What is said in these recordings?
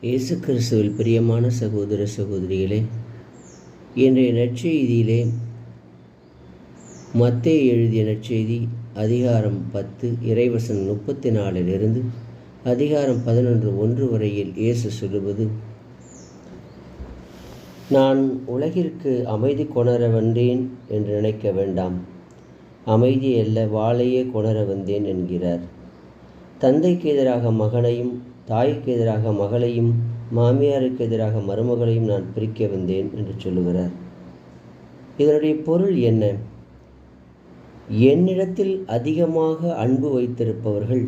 இயேசு கிறிஸ்துவில் பிரியமான சகோதர சகோதரிகளே, இன்றைய நற்செய்தியிலே மத்தேயு எழுதிய நற்செய்தி அதிகாரம் 10 இறைவசனம் 34 அதிகாரம் 11 வரையில் இயேசு சொல்லுவது: நான் உலகிற்கு அமைதி கொணர வந்தேன் என்று நினைக்க வேண்டாம், அமைதி அல்ல வாளையே கொணர வந்தேன் என்கிறார். தந்தைக்கு எதிராக மகனையும், தாய்க்கு எதிராக மகளையும், மாமியாருக்கு எதிராக மருமகளையும் நான் பிரிக்க வந்தேன் என்று சொல்லுகிறார். இதனுடைய பொருள் என்ன? என்னிடத்தில் அதிகமாக அன்பு வைத்திருப்பவர்கள்,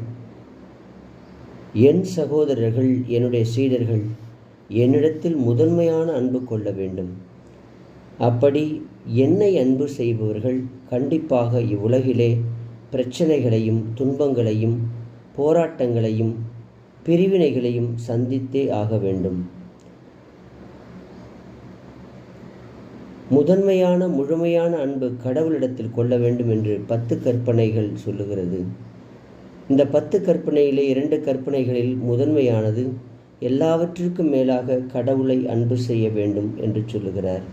என் சகோதரர்கள், என்னுடைய சீடர்கள் என்னிடத்தில் முதன்மையான அன்பு கொள்ள வேண்டும். அப்படி என்னை அன்பு செய்பவர்கள் கண்டிப்பாக இவ்வுலகிலே பிரச்சனைகளையும், துன்பங்களையும், போராட்டங்களையும், பிரிவினைகளையும் சந்தித்தே ஆக வேண்டும். முதன்மையான முழுமையான அன்பு கடவுளிடத்தில் கொள்ள வேண்டும் என்று 10 கற்பனைகள் சொல்லுகிறது. இந்த 10 கற்பனையிலே 2 கற்பனைகளில் முதன்மையானது எல்லாவற்றிற்கும் மேலாக கடவுளை அன்பு செய்ய வேண்டும் என்று சொல்லுகிறார்.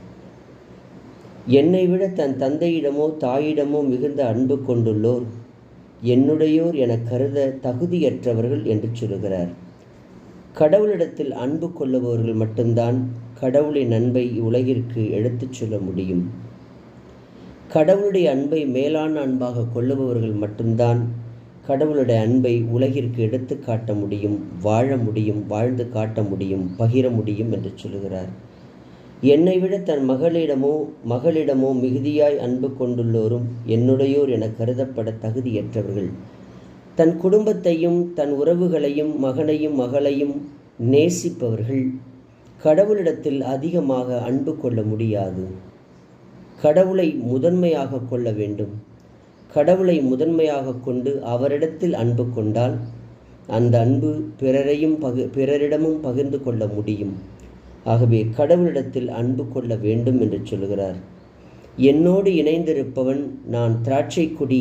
என்னை விட தன் தந்தையிடமோ தாயிடமோ மிகுந்த அன்பு கொண்டுள்ளோர் என்னுடையோர் என கருத தகுதியற்றவர்கள் என்று சொல்லுகிறார். கடவுளிடத்தில் அன்பு கொள்ளுபவர்கள் மட்டும்தான் கடவுளின் அன்பை உலகிற்கு எடுத்துச் சொல்ல முடியும். கடவுளுடைய அன்பை மேலான அன்பாக கொள்ளுபவர்கள் மட்டும்தான் கடவுளுடைய அன்பை உலகிற்கு எடுத்து காட்ட முடியும், வாழ முடியும், வாழ்ந்து காட்ட முடியும், பகிர முடியும் என்று சொல்லுகிறார். என்னை விட தன் மகளிடமோ மிகுதியாய் அன்பு கொண்டுள்ளோரும் என்னுடையோர் என கருதப்பட தகுதியற்றவர்கள். தன் குடும்பத்தையும், தன் உறவுகளையும், மகனையும் மகளையும் நேசிப்பவர்கள் கடவுளிடத்தில் அதிகமாக அன்பு கொள்ள முடியாது. கடவுளை முதன்மையாக கொள்ள வேண்டும். கடவுளை முதன்மையாக கொண்டு அவரிடத்தில் அன்பு கொண்டால் அந்த அன்பு பிறரிடமும் பகிர்ந்து கொள்ள முடியும். ஆகவே கடவுளிடத்தில் அன்பு கொள்ள வேண்டும் என்று சொல்கிறார். என்னோடு இணைந்திருப்பவன் நான் திராட்சை கொடி,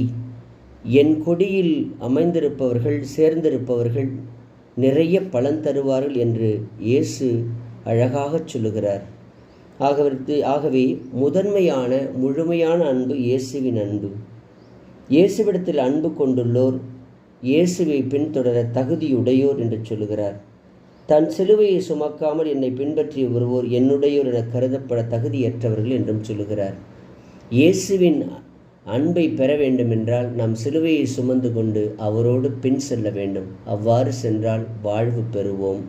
என் கொடியில் அமைந்திருப்பவர்கள், சேர்ந்திருப்பவர்கள் நிறைய பலன் தருவார்கள் என்று இயேசு அழகாக சொல்லுகிறார். ஆகவே முதன்மையான முழுமையான அன்பு இயேசுவின் அன்பு. இயேசுவிடத்தில் அன்பு கொண்டுள்ளோர் இயேசுவை பின்தொடர தகுதியுடையோர் என்று சொல்லுகிறார். தன் சிலுவையை சுமக்காமல் என்னை பின்பற்றி வருவோர் என்னுடையோர் என கருதப்பட தகுதியற்றவர்கள் என்றும் சொல்லுகிறார். இயேசுவின் அன்பை பெற வேண்டுமென்றால் நாம் சிலுவையை சுமந்து கொண்டு அவரோடு பின் செல்ல வேண்டும். அவ்வாறு சென்றால் வாழ்வு பெறுவோம்.